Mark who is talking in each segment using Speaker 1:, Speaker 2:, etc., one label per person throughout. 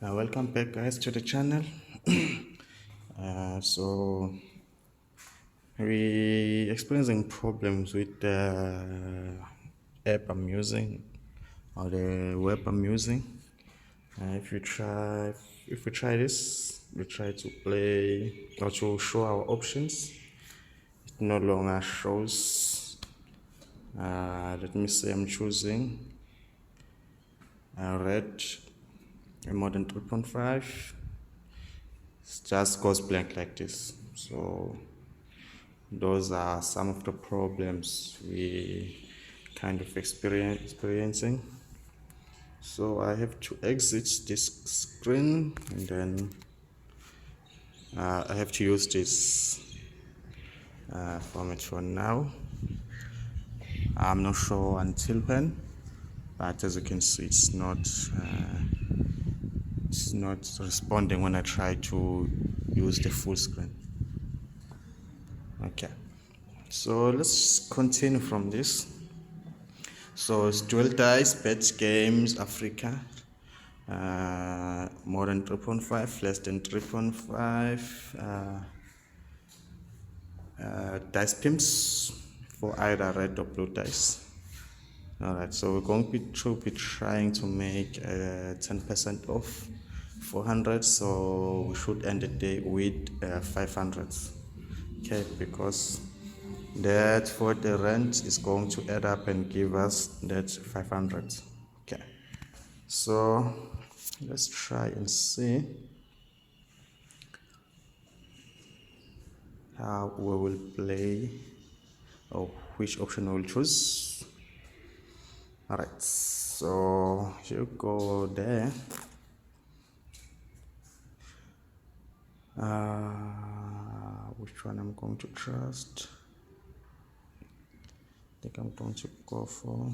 Speaker 1: Welcome back, guys, to the channel. So we experiencing problems with the app I'm using or the web I'm using. If we try this, we try to play or to show our options. It no longer shows. Let me say I'm choosing red, more than 3.5. It just goes blank like this. So those are some of the problems we kind of experiencing. So I have to exit this screen, and then I have to use this format for now. I'm not sure until when, but as you can see, it's not responding when I try to use the full screen. Okay, so let's continue from this. So it's dueldice, Betgames, Africa, more than 3.5, less than 3.5, dice pimps for either red or blue dice. Alright, so we're going to be trying to make 10% off 400, so we should end the day with 500. Okay, because that for the rent is going to add up and give us that 500. Okay, so let's try and see how we will play or which option we will choose. Alright, so you go there. Which one I'm going to trust? I think I'm going to go for,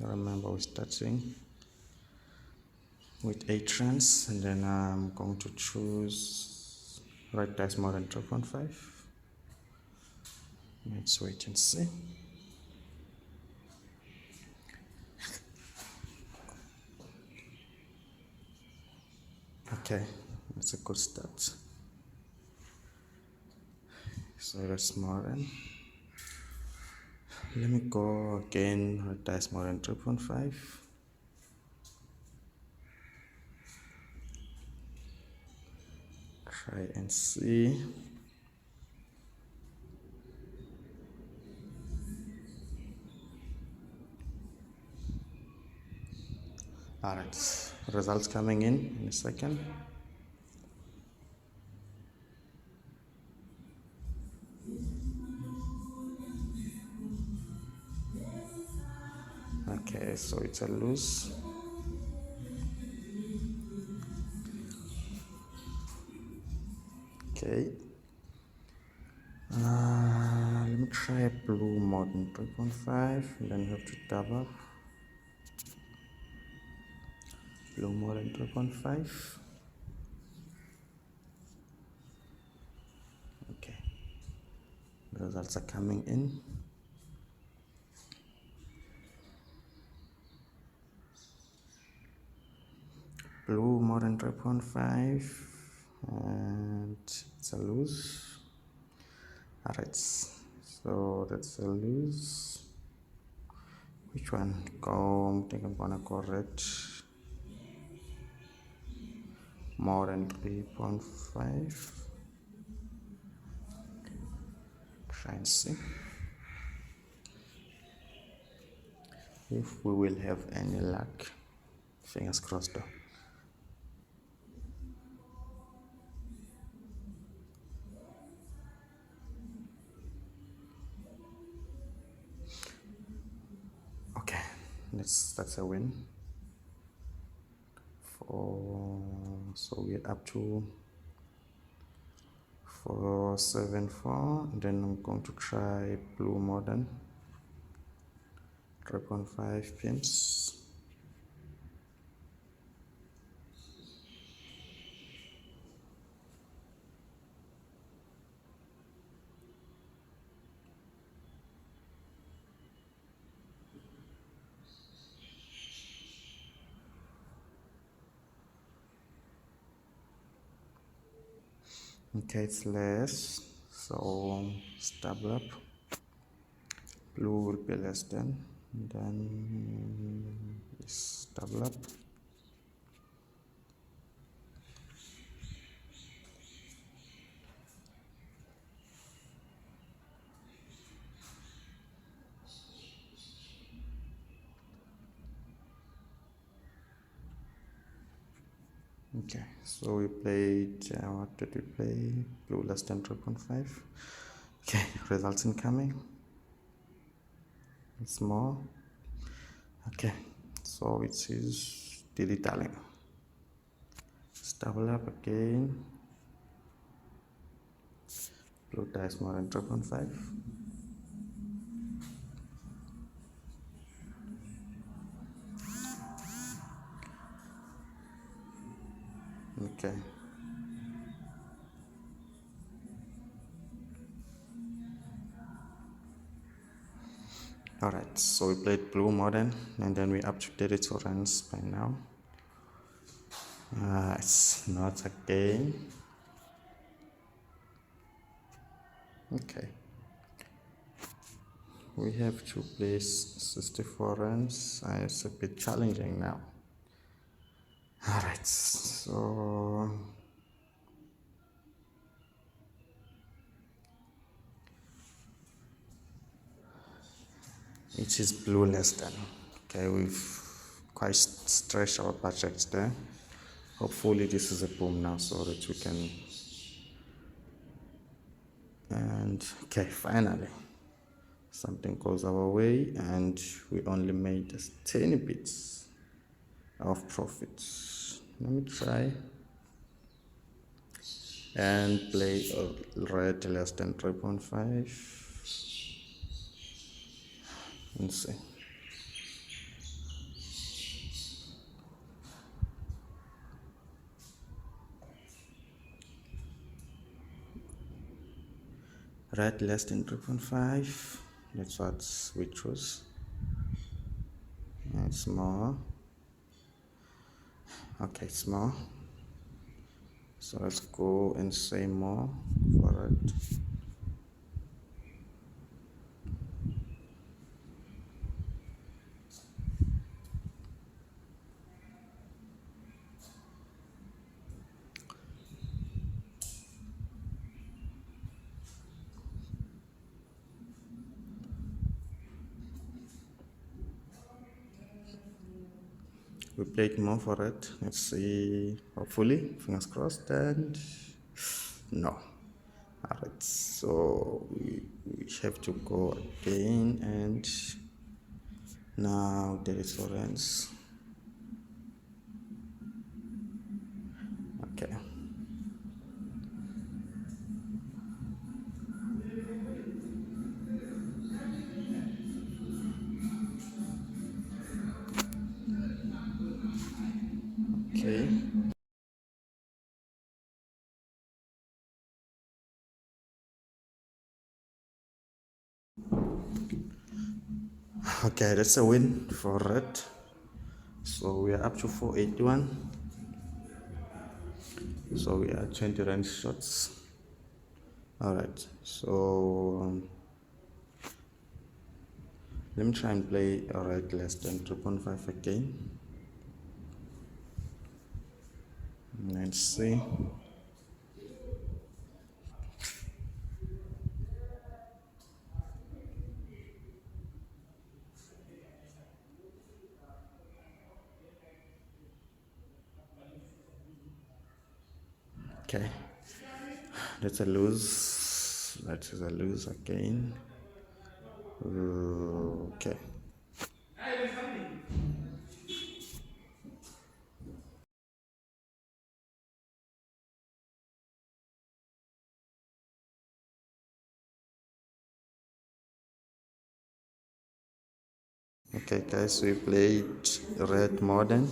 Speaker 1: I remember we're starting with 8 trends, and then I'm going to choose right dice more than 2.5. Let's wait and see. Okay, that's a good start. So that's more than. Let me go again, right dice more than 2.5. Try and see. Alright, results coming in a second. Okay, so it's a lose. Okay. Let me try blue more than 3.5, and then have to double. Blue more than 3.5. Okay. The results are coming in. Blue more than 3.5, and it's a lose. Alright, so that's a lose. Which one? I think I'm gonna go red. More than 3.5. Try and see if we will have any luck. Fingers crossed though. Okay, that's a win. So we're up to 474. Then I'm going to try blue modern 3.5 pins. Okay, it's less, so it's double up. Blue will be less than, then it's double up. Okay, so we played, what did we play? Blue less than 3.5. Okay, results incoming. It's more. Okay, so it is dilly-dallying. Let's double up again. Blue dice more than 3.5. Okay. Alright, so we played blue modern and then we updated it to runs by now. It's not a game. Okay. We have to place 64 runs. It's a bit challenging now. Alright, so it is blue less than. Okay, we've quite stretched our budgets there. Hopefully this is a boom now so that we can, and okay, finally something goes our way and we only made just 10 bits of profit. Let me try and play a red less than 3.5 and see. Red less than 3.5, that's what we chose. It's more. Okay, it's more. So let's go and say more for it. We played more for it. Let's see. Hopefully, fingers crossed. And no. Alright, so we have to go again and now there is Florence. Okay. Okay. Okay, that's a win for red. So we are up to 481. So we are 20 rand shots. Alright, so let me try and play a red less than 2.5 again. Let's see. Okay, that's a lose. That is a lose again. Okay. Okay, guys, we played red modern.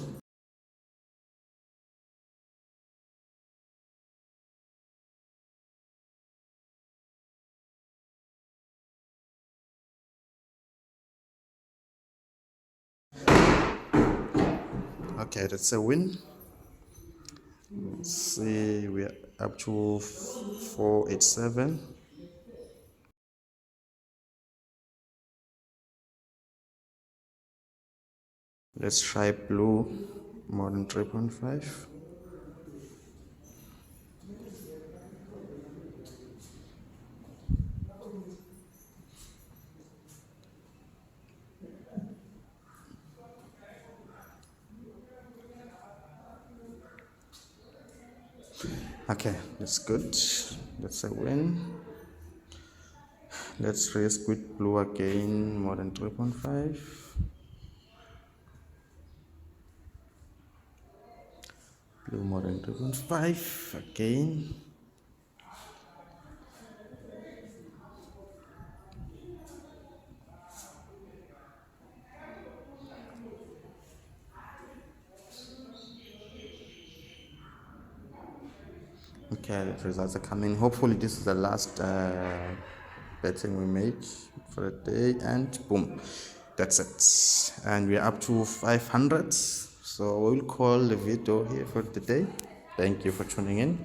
Speaker 1: Okay, that's a win. Let's see, we are up to 487. Let's try blue more than 3.5. Okay, that's good. That's a win. Let's raise quit blue again more than 3.5. Blue more than 3.5 again. Okay, the results are coming. Hopefully this is the last betting we make for the day, and boom, that's it. And we're up to 500. So we'll call the video here for the day. Thank you for tuning in.